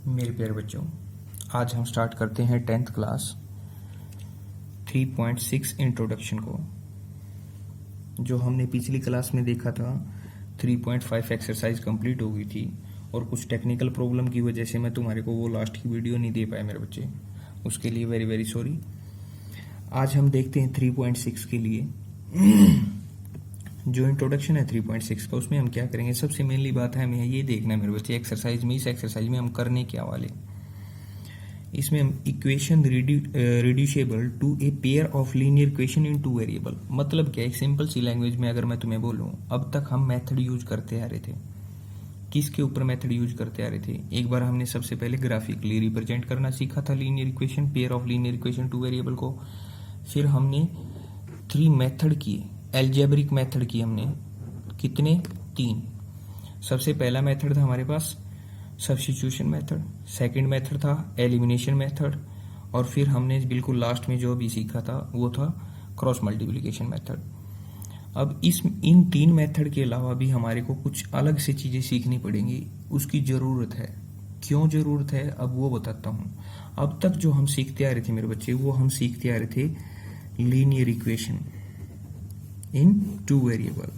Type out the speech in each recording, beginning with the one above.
मेरे प्यारे बच्चों, आज हम स्टार्ट करते हैं 10th क्लास 3.6 इंट्रोडक्शन को। जो हमने पिछली क्लास में देखा था 3.5 एक्सरसाइज कंप्लीट हो गई थी और कुछ टेक्निकल प्रॉब्लम की वजह से मैं तुम्हारे को वो लास्ट की वीडियो नहीं दे पाया मेरे बच्चे, उसके लिए वेरी वेरी सॉरी। आज हम देखते हैं 3.6 के लिए जो इंट्रोडक्शन है 3.6 का, उसमें हम क्या करेंगे। सबसे मेनली बात है हमें ये देखना है मेरे बच्चे एक्सरसाइज में, इस एक्सरसाइज में हम करने क्या वाले। इसमें हम equation reducible to a pair of linear equation in two variable, मतलब क्या, एक सिंपल सी लैंग्वेज में अगर मैं तुम्हें बोलूं, अब तक हम मेथड यूज करते आ रहे थे। किसके ऊपर मेथड यूज करते आ रहे थे? एक बार हमने सबसे पहले ग्राफिकली रिप्रेजेंट करना सीखा था linear equation, pair of linear equation two variable को। फिर हमने 3 मेथड किए, एल्जेब्रिक मेथड की हमने, कितने? 3। सबसे पहला मेथड था हमारे पास सब्स्टिट्यूशन मेथड, सेकंड मेथड था एलिमिनेशन मेथड, और फिर हमने बिल्कुल लास्ट में जो अभी सीखा था वो था क्रॉस मल्टीप्लिकेशन मेथड। अब इन 3 मेथड के अलावा भी हमारे को कुछ अलग से चीजें सीखनी पड़ेंगी, उसकी जरूरत है। क्यों जरूरत है अब वो बताता हूं। अब तक जो हम सीखते आ रहे थे मेरे बच्चे, वो हम सीखते आ रहे थे लीनियर इक्वेशन इन 2 वेरिएबल।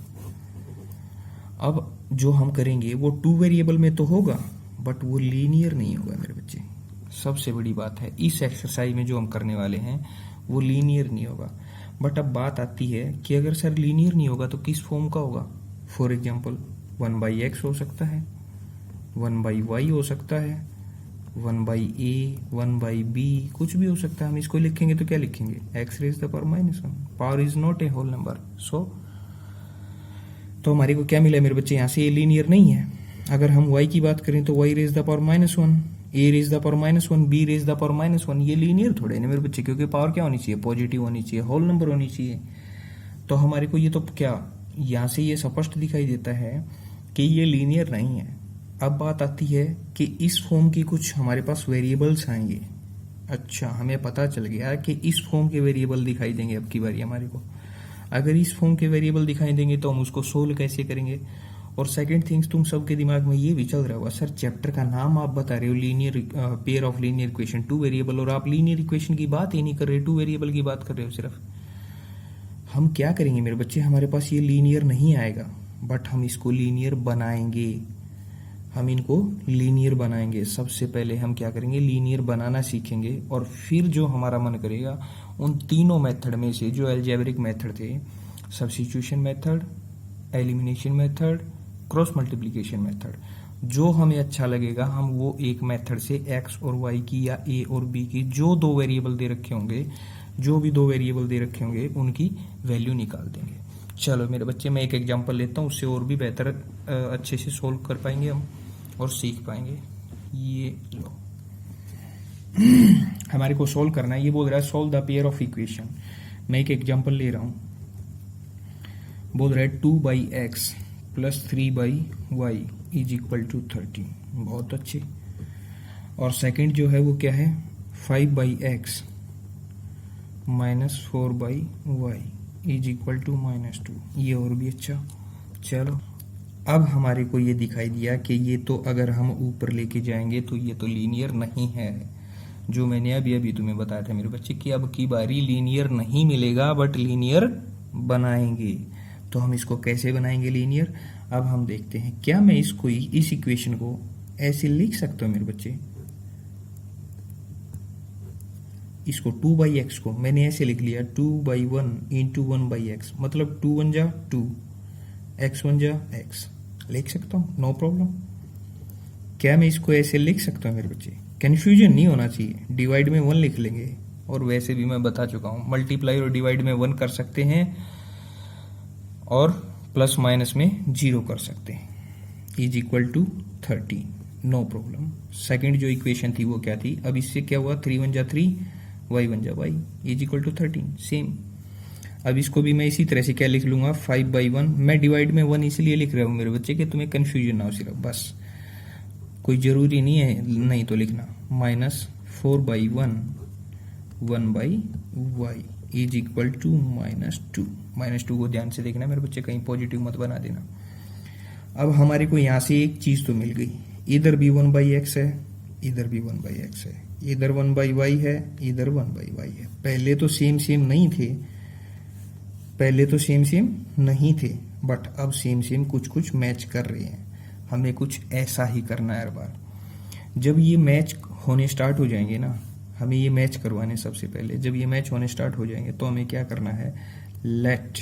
अब जो हम करेंगे वो 2 वेरिएबल में तो होगा, बट वो लीनियर नहीं होगा मेरे बच्चे। सबसे बड़ी बात है इस एक्सरसाइज में जो हम करने वाले हैं वो लीनियर नहीं होगा। बट अब बात आती है कि अगर सर लीनियर नहीं होगा तो किस फॉर्म का होगा। फॉर एग्जाम्पल 1/x हो सकता है, 1/y हो सकता है, 1/a, 1/b, कुछ भी हो सकता है। हम इसको लिखेंगे तो क्या लिखेंगे? x raised to the power -1। Power is not a whole number, so तो हमारे को क्या मिला मेरे बच्चे? यहाँ से ये लीनियर नहीं है। अगर हम y की बात करें तो y raised to the power -1, a raised to the power -1, b raised to the power -1, ये लीनियर थोड़े ना मेरे बच्चे, क्योंकि पावर क्या होनी चाहिए? पॉजिटिव होनी चाहिए, होल नंबर होनी चाहिए। तो हमारे को ये तो क्या, यहाँ से ये स्पष्ट दिखाई देता है कि ये लीनियर नहीं है। अब बात आती है कि इस फॉर्म की कुछ हमारे पास वेरिएबल्स आएंगे। अच्छा, हमें पता चल गया कि इस फॉर्म के वेरिएबल दिखाई देंगे अब की बारी हमारे को। अगर इस फॉर्म के वेरिएबल दिखाई देंगे तो हम उसको सोल्व कैसे करेंगे। और सेकंड थिंग्स, तुम सबके दिमाग में ये भी चल रहा होगा, सर चैप्टर का नाम आप बता रहे हो linear pair of linear equation 2 variable, और आप लीनियर इक्वेशन की बात ही नहीं कर रहे, 2 वेरिएबल की बात कर रहे हो सिर्फ। हम क्या करेंगे मेरे बच्चे, हमारे पास ये लीनियर नहीं आएगा, बट हम इसको लीनियर बनाएंगे। हम इनको लीनियर बनाएंगे। सबसे पहले हम क्या करेंगे, लीनियर बनाना सीखेंगे, और फिर जो हमारा मन करेगा उन तीनों मेथड में से जो अलजेब्रिक मेथड थे, substitution method, elimination method, cross multiplication method, जो हमें अच्छा लगेगा हम वो एक मेथड से x और y की या a और b की जो 2 वेरिएबल दे रखे होंगे, जो भी 2 वेरिएबल दे रखे होंगे उनकी वैल्यू निकाल देंगे। चलो मेरे बच्चे, मैं एक एग्जांपल लेता हूँ, उससे और भी बेहतर अच्छे से सोल्व कर पाएंगे हम और सीख पाएंगे। ये लो हमारे को सोल्व करना है। ये बोल रहा है solve the pair of equation. मैं एक एग्जांपल ले रहा हूं, बोल रहा है 2/x + 3/y is equal to 13। बहुत अच्छे। और सेकंड जो है वो क्या है? 5/x - 4/y is equal to -2। ये और भी अच्छा। चलो अब हमारे को ये दिखाई दिया कि ये तो अगर हम ऊपर लेके जाएंगे तो ये तो लीनियर नहीं है। जो मैंने अभी तुम्हें बताया था मेरे बच्चे कि अब की बारी लीनियर नहीं मिलेगा, बट लीनियर बनाएंगे। तो हम इसको कैसे बनाएंगे लीनियर? अब हम देखते हैं, क्या मैं इसको, इस इक्वेशन को ऐसे लिख सकता हूं मेरे बच्चे? इसको 2/x को मैंने ऐसे लिख लिया, 2/1 × 1/x, मतलब 2 1 जा 2, x 1 जा x, लिख सकता हूं, नो प्रॉब्लम। क्या मैं इसको ऐसे लिख सकता हूं मेरे बच्चे? कंफ्यूजन नहीं होना चाहिए। डिवाइड में 1 लिख लेंगे, और वैसे भी मैं बता चुका हूं मल्टीप्लाई और डिवाइड में 1 कर सकते हैं, और प्लस माइनस में 0 कर सकते हैं। Is equal to 13, no problem. Second जो इक्वेशन थी वो क्या थी? अब इससे क्या हुआ? 3 1 जा 3, y 1 जा y is equal to 13, same. अब इसको भी मैं इसी तरह से क्या लिख लूंगा? 5/1। मैं डिवाइड में 1 इसलिए लिख रहा हूं मेरे बच्चे कि तुम्हें कंफ्यूजन ना हो, सिर्फ बस, कोई जरूरी नहीं है नहीं तो लिखना। -4/1 1/y इज इक्वल टू -2। -2 को ध्यान से देखना मेरे बच्चे, कहीं पॉजिटिव मत बना देना। अब हमारे को यहां से एक चीज तो मिल गई, इधर भी 1/x है, इधर भी 1/x है, इधर 1/y है, इधर 1/y है। पहले तो सेम सेम नहीं थे, पहले तो सेम सेम नहीं थे, बट अब सेम सेम कुछ कुछ मैच कर रहे हैं। हमें कुछ ऐसा ही करना है हर बार। जब ये मैच होने स्टार्ट हो जाएंगे ना, हमें ये मैच करवाने सबसे पहले, जब ये मैच होने स्टार्ट हो जाएंगे तो हमें क्या करना है, let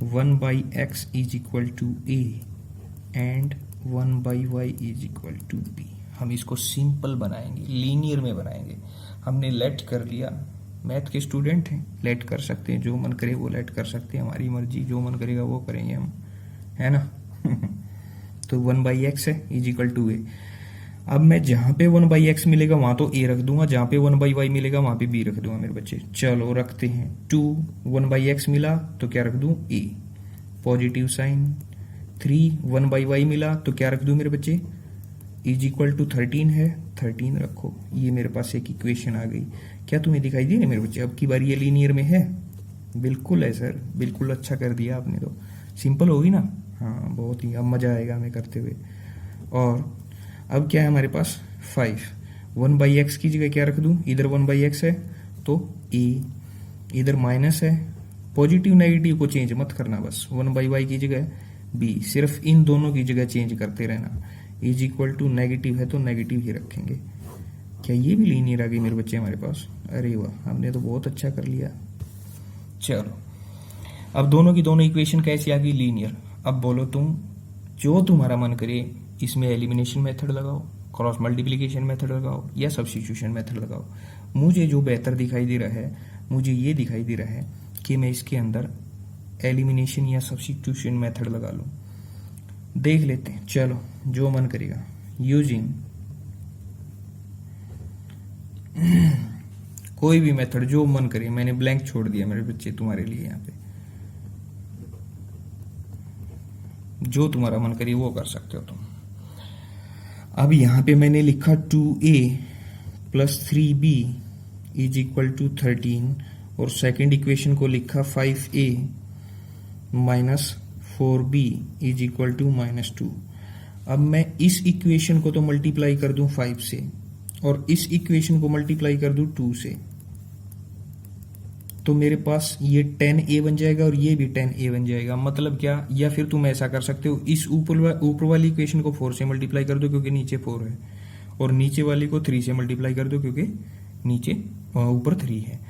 1/x is equal to a and 1/y is equal to b। हम इसको सिंपल बनाएंगे, लीनियर में बनाएंगे। हमने लेट कर लिया, मैथ के स्टूडेंट हैं, लेट कर सकते हैं, जो मन करे वो लेट कर सकते हैं, हमारी मर्जी, जो मन करेगा वो करेंगे हम, है ना। तो 1/x है इज इक्वल टू a। अब मैं जहां पे 1/x मिलेगा वहां तो a रख दूंगा, जहां पे 1/y मिलेगा वहां पे b रख दूंगा मेरे बच्चे। चलो रखते हैं। 2 1/x मिला तो क्या रख दूं, a, पॉजिटिव साइन। 3 1/y मिला तो क्या रख दूं मेरे बच्चे, इज इक्वल टू 13 है, 13 रखो। ये मेरे पास एक इक्वेशन आ गई। क्या तुम्हें दिखाई दी ना मेरे बच्चे, अब की बार ये लीनियर में है? बिल्कुल है सर, बिल्कुल अच्छा कर दिया आपने, तो सिंपल होगी ना। हाँ बहुत ही, अब मजा आएगा हमें करते हुए। और अब क्या है हमारे पास 5, 1/x की जगह क्या रख दूं, इधर 1/x है तो a, इधर माइनस है, पॉजिटिव नेगेटिव को चेंज मत करना, बस 1/y की जगह b, सिर्फ इन दोनों की जगह चेंज करते रहना। इज इक्वल टू नेगेटिव है तो नेगेटिव ही रखेंगे। क्या ये भी लीनियर आ गई मेरे बच्चे हमारे पास? अरे वाह, हमने तो बहुत अच्छा कर लिया। चलो अब दोनों की दोनों इक्वेशन कैसी आ गई, लीनियर। अब बोलो तुम, जो तुम्हारा मन करे इसमें एलिमिनेशन मेथड लगाओ, क्रॉस मल्टीप्लिकेशन मेथड लगाओ या सब्स्टिट्यूशन मेथड लगाओ। मुझे जो बेहतर दिखाई दे रहा है, मुझे ये दिखाई दे रहा है कि मैं इसके अंदर एलिमिनेशन या सब्स्टिट्यूशन मेथड लगा लूं। देख लेते हैं, चलो जो मन करेगा। यूजिंग कोई भी मेथड जो मन करे, मैंने ब्लैंक छोड़ दिया मेरे बच्चे तुम्हारे लिए, यहाँ पे जो तुम्हारा मन करे वो कर सकते हो तुम। अब यहां पे मैंने लिखा 2a plus 3b is equal to 13 और सेकंड इक्वेशन को लिखा 5a minus 4b is equal to -2। अब मैं इस इक्वेशन को तो मल्टीप्लाई कर दूं 5 से और इस इक्वेशन को मल्टीप्लाई कर दूं 2 से, तो मेरे पास ये 10a बन जाएगा और ये भी 10a बन जाएगा। मतलब क्या, या फिर तुम ऐसा कर सकते हो, इस ऊपर वाली इक्वेशन को 4 से मल्टीप्लाई कर दो क्योंकि नीचे 4 है, और नीचे वाली को 3 से मल्टीप्लाई कर दो क्योंकि नीचे ऊपर 3 है।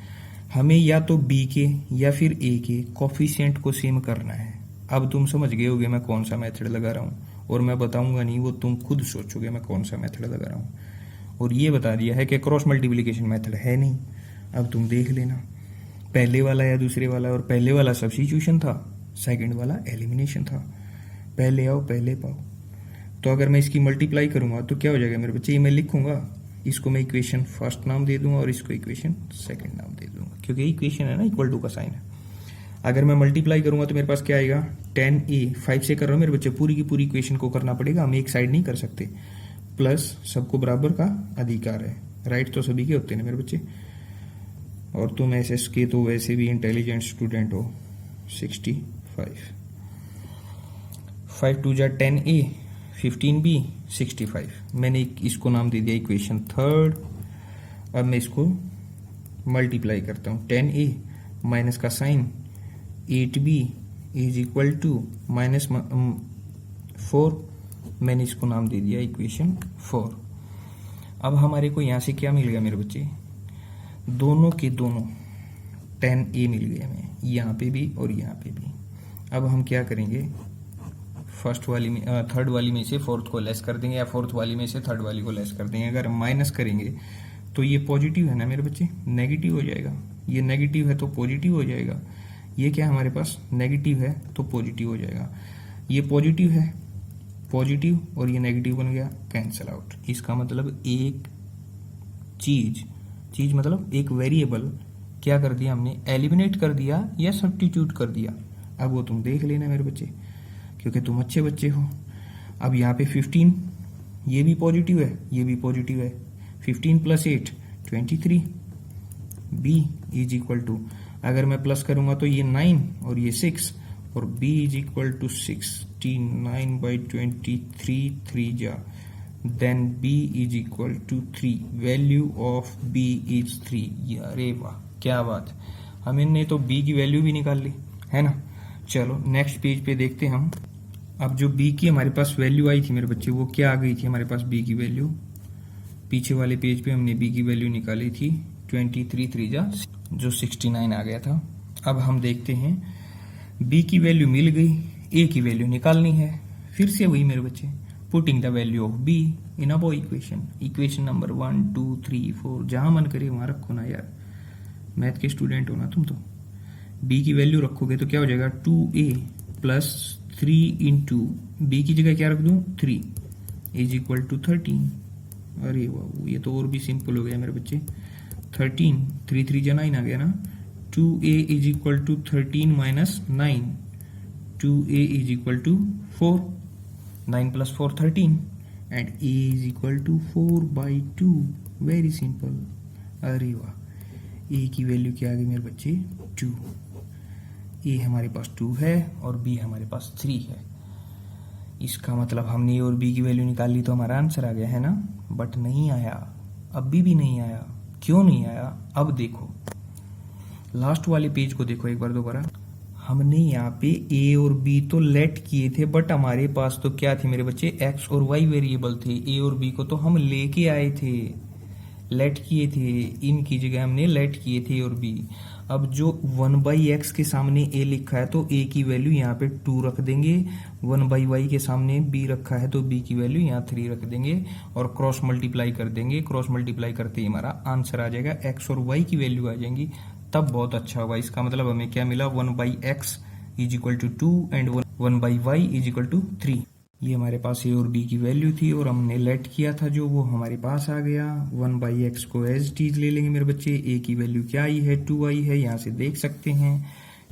हमें या तो b के या फिर a के कोफिशिएंट को सेम करना है। अब तुम समझ गए होगे मैं कौन सा मेथड लगा रहा हूँ, और मैं बताऊंगा नहीं, वो तुम खुद सोचोगे मैं कौन सा मेथड लगा रहा हूँ। और ये बता दिया है कि क्रॉस मल्टीप्लिकेशन मेथड है नहीं। अब तुम देख लेना, पहले वाला या दूसरे वाला, और पहले वाला सब्स्टिट्यूशन था, सेकंड वाला एलिमिनेशन था। पहले आओ पहले पाओ। तो अगर मैं इसकी मल्टीप्लाई करूंगा तो क्या हो जाएगा मेरे बच्चे, ये मैं लिखूंगा, इसको मैं इक्वेशन फर्स्ट नाम दे दूंगा और इसको इक्वेशन सेकंड नाम दे दूंगा, क्योंकि इक्वेशन है ना, इक्वल टू का साइन है। अगर मैं मल्टीप्लाई करूंगा तो मेरे पास क्या आएगा, 10a, 5 से कर रहा हूं मेरे बच्चे, पूरी की पूरी इक्वेशन को करना पड़ेगा, हम एक साइड नहीं कर सकते। प्लस सबको बराबर का अधिकार है, राइट तो सभी के होते हैं मेरे बच्चे, और तुम एसएस के तो वैसे भी इंटेलिजेंट स्टूडेंट हो। 65 5 2 जा 10a, 15b, 65। मैंने इसको नाम दे दिया इक्वेशन थर्ड। अब मैं इसको मल्टीप्लाई करता हूँ, 10a माइनस का sign 8b is equal to -4। मैंने इसको नाम दे दिया इक्वेशन 4। अब हमारे को यहां से क्या मिल गया मेरे बच्चे, दोनों के दोनों 10a मिल गए हमें, यहाँ पे भी और यहाँ पे भी। अब हम क्या करेंगे, फर्स्ट वाली में थर्ड वाली में से फोर्थ को लेस कर देंगे, या फोर्थ वाली में से थर्ड वाली को लेस कर देंगे। अगर माइनस करेंगे तो ये पॉजिटिव है ना मेरे बच्चे, नेगेटिव हो जाएगा। ये नेगेटिव है तो पॉजिटिव हो जाएगा। ये क्या हमारे पास, नेगेटिव है तो पॉजिटिव हो जाएगा। ये पॉजिटिव है, पॉजिटिव, और ये नेगेटिव बन गया, कैंसल आउट। इसका मतलब एक चीज मतलब एक वेरिएबल क्या कर दिया हमने, एलिमिनेट कर दिया या सब्स्टिट्यूट कर दिया। अब वो तुम देख लेना मेरे बच्चे, क्योंकि तुम अच्छे बच्चे हो। अब यहाँ पे 15, ये भी पॉजिटिव है, ये भी पॉजिटिव है। 15 plus 8 23, b is equal to, अगर मैं प्लस करूंगा तो ये 9 और ये 6, और b इज इक्वल टू 69/23, 3 जा then b is equal to 3, value of b is 3। अरे वाह, क्या बात है, हमने तो b की वैल्यू भी निकाल ली है ना। चलो नेक्स्ट पेज पे देखते हैं हम। अब जो b की हमारे पास वैल्यू आई थी मेरे बच्चे, वो क्या आ गई थी हमारे पास b की वैल्यू, पीछे वाले पेज पे हमने b की वैल्यू निकाली थी 23 3 जा जो 69 आ गया था। अब हम देखते हैं b की वैल्यू मिल गई, a की वैल्यू निकालनी है। फिर से वही मेरे बच्चे, putting the value of b in above equation number 1 2 3 4, जहां मन करे वहां रखो ना यार, मैथ के स्टूडेंट हो ना तुम तो। b की वैल्यू रखोगे तो क्या हो जाएगा 2a प्लस 3 इंटू बी की जगह क्या रख दूं 3 इज इक्वल टू 13। अरे वाह, ये तो और भी सिंपल हो गया मेरे बच्चे। 13 3 3 जा 9 आ गया ना। 2a is equal to 13 minus 9, 2a is equal to 4, 9 plus 4 13 and a is equal to 4/2। Very simple. अरे वाह, a की वैल्यू क्या आ गई मेरे बच्चे 2, a हमारे पास 2 है और b हमारे पास 3 है। इसका मतलब हमने a और b की वैल्यू निकाल ली तो हमारा आंसर आ गया है ना। बट नहीं आया, अभी भी नहीं आया। क्यों नहीं आया, अब देखो लास्ट वाले पेज को देखो एक बार दोबारा। हमने यहाँ पे a और b तो लेट किए थे, बट हमारे पास तो क्या थे मेरे बच्चे, x और y वेरिएबल थे। a और b को तो हम लेके आए थे, लेट किए थे, इनकी जगह हमने लेट किए थे a और b। अब जो 1/x के सामने a लिखा है तो a की वैल्यू यहाँ पे 2 रख देंगे, 1/y के सामने b रखा है तो b की वैल्यू यहाँ 3 रख देंगे और क्रॉस मल्टीप्लाई कर देंगे। क्रॉस मल्टीप्लाई करते ही हमारा आंसर आ जाएगा, x और y की वैल्यू आ जाएंगी, तब बहुत अच्छा होगा। इसका मतलब हमें क्या मिला, 1/x is equal to 2 and 1/y is equal to 3। ये हमारे पास a और b की वैल्यू थी और हमने लेट किया था जो, वो हमारे पास आ गया। 1/x को एज टीज ले लेंगे मेरे बच्चे। a की वैल्यू क्या आई है 2 आई है, यहाँ से देख सकते हैं।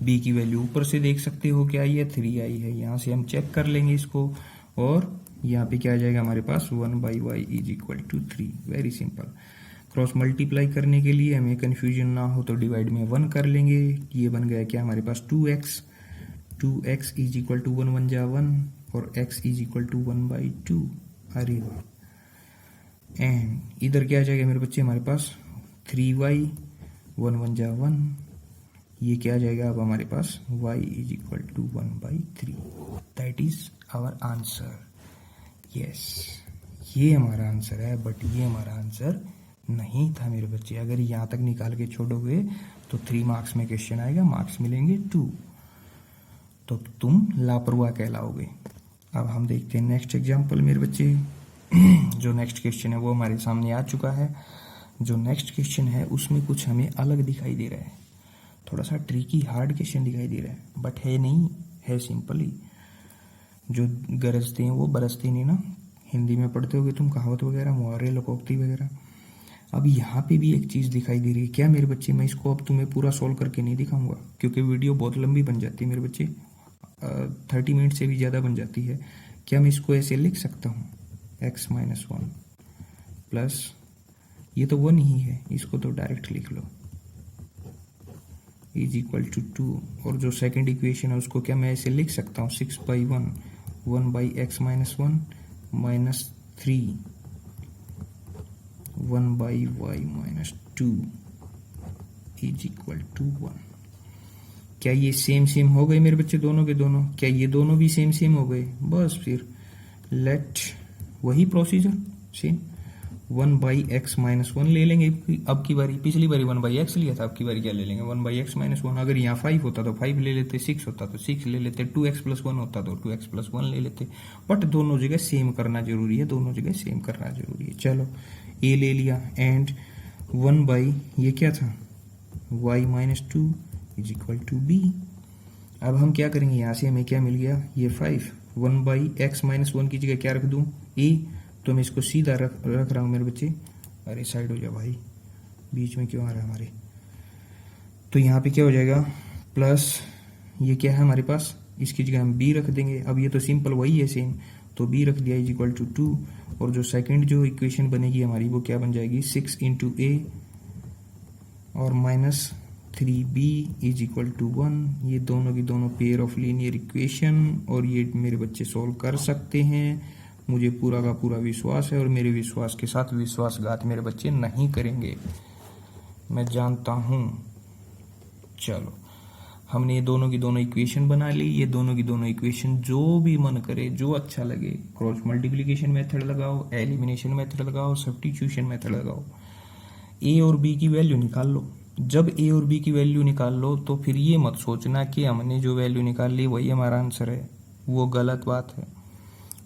b की वैल्यू ऊपर से देख सकते हो क्या आई है 3 आई है, यहाँ से हम चेक कर लेंगे इसको। और यहाँ पे क्या आ जाएगा हमारे पास 1/y is equal to 3। Very simple. Cross multiply करने के लिए हमें कंफ्यूजन ना हो तो डिवाइड में 1 कर लेंगे। ये बन गया क्या हमारे पास 2x इज इक्वल टू 1 1 जा 1 और x इज इक्वल टू 1/2। अरे वाह। एंड इधर क्या आ जाएगा मेरे बच्चे हमारे पास 3y, 1 1 जा 1, ये क्या आ जाएगा अब हमारे पास y is equal to 1/3। That is our answer. Yes, ये हमारा आंसर है, बट ये हमारा आंसर नहीं था मेरे बच्चे। अगर यहाँ तक निकाल के छोड़ोगे तो 3 मार्क्स में क्वेश्चन आएगा, मार्क्स मिलेंगे 2, तो तुम लापरवाह कहलाओगे। अब हम देखते हैं नेक्स्ट एग्जाम्पल मेरे बच्चे। जो नेक्स्ट क्वेश्चन है वो हमारे सामने आ चुका है। जो नेक्स्ट क्वेश्चन है उसमें कुछ हमें अलग दिखाई दे रहा है, थोड़ा सा ट्रिकी हार्ड क्वेश्चन दिखाई दे रहा है, बट है नहीं, है सिंपल ही। जो गरजते हैं वो बरसते नहीं ना, हिंदी में पढ़ते होगे तुम कहावत वगैरह, मुहावरे, लोकोक्ति वगैरह। अब यहाँ पे भी एक चीज दिखाई दे रही है क्या मेरे बच्चे, मैं इसको अब तुम्हें पूरा सॉल्व करके नहीं दिखाऊंगा क्योंकि वीडियो बहुत लंबी बन जाती है मेरे बच्चे, 30 मिनट से भी ज्यादा बन जाती है। क्या मैं इसको ऐसे लिख सकता हूँ x - 1 प्लस, ये तो 1 ही है, इसको तो डायरेक्ट लिख लो, इज इक्वल टू 2। और जो सेकंड इक्वेशन है उसको क्या मैं ऐसे लिख सकता हूँ 6/1 1/x - 1 minus 3 1/y - 2 is equal to 1। क्या ये सेम हो गए मेरे बच्चे दोनों के दोनों? क्या ये दोनों भी सेम हो गए? बस फिर लेट वही प्रोसीजर सेम 1/x - 1 ले लेंगे अब की बारी। पिछली बारी 1/x लिया था, अब की बारी क्या ले लेंगे 1/x - 1। अगर यहाँ 5 होता तो 5 ले लेते, 6 होता तो 6 ले लेते, 2x + 1 होता तो 2x + 1 ले लेते। बट दोनों जगह सेम करना जरूरी है, दोनों जगह सेम करना जरूरी है। चलो a ले लिया एंड 1/ ये क्या था y - 2 is equal to b। अब हम क्या करेंगे, यहाँ से हमें क्या मिल गया ये 5, 1/x - 1 की जगह क्या रख दूं a, तो मैं इसको सीधा रख रहा हूं मेरे बच्चे। अरे साइड हो जा भाई, बीच में क्यों आ रहा है हमारे। तो यहाँ पे क्या हो जाएगा प्लस, ये क्या है हमारे पास, इसकी जगह हम b रख देंगे। अब ये तो सिंपल वही है सेम, तो b रख दिया इज इक्वल टू 2। और जो सेकंड जो इक्वेशन बनेगी हमारी वो क्या बन जाएगी 6 × a और minus 3b is equal to 1। ये दोनों की दोनों पेयर ऑफ लीनियर इक्वेशन, और ये मेरे बच्चे सोल्व कर सकते हैं। मुझे पूरा का पूरा विश्वास है और मेरे विश्वास के साथ विश्वासघात मेरे बच्चे नहीं करेंगे, मैं जानता हूँ। चलो, हमने ये दोनों की दोनों इक्वेशन बना ली। ये दोनों की दोनों इक्वेशन जो भी मन करे, जो अच्छा लगे, क्रॉस मल्टीप्लिकेशन मेथड लगाओ, एलिमिनेशन मेथड लगाओ, सब्स्टिट्यूशन मेथड लगाओ। ए और बी की वैल्यू निकाल लो। जब ए और बी की वैल्यू निकाल लो तो फिर ये मत सोचना कि हमने जो वैल्यू निकाल ली वही हमारा आंसर है, वो गलत बात है।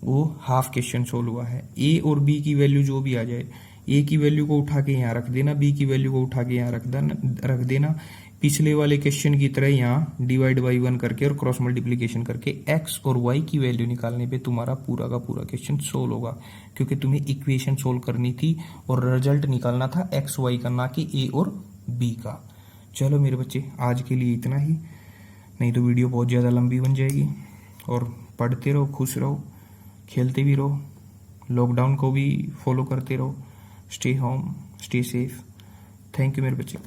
वो हाफ क्वेश्चन सोल्व हुआ है। ए और बी की वैल्यू जो भी आ जाए, ए की वैल्यू को उठा के यहाँ रख देना, बी की वैल्यू को उठा के यहाँ रख देना। पिछले वाले क्वेश्चन की तरह यहाँ डिवाइड बाई 1 करके और क्रॉस मल्टीप्लीकेशन करके एक्स और वाई की वैल्यू निकालने पे तुम्हारा पूरा का पूरा क्वेश्चन सोल्व होगा, क्योंकि तुम्हें इक्वेशन सोल्व करनी थी और रिजल्ट निकालना था एक्स वाई का, ना कि ए और बी का। चलो मेरे बच्चे, आज के लिए इतना ही, नहीं तो वीडियो बहुत ज़्यादा लंबी बन जाएगी। और पढ़ते रहो, खुश रहो, खेलते भी रहो, लॉकडाउन को भी फॉलो करते रहो। Stay home, stay safe. Thank you मेरे बच्चे।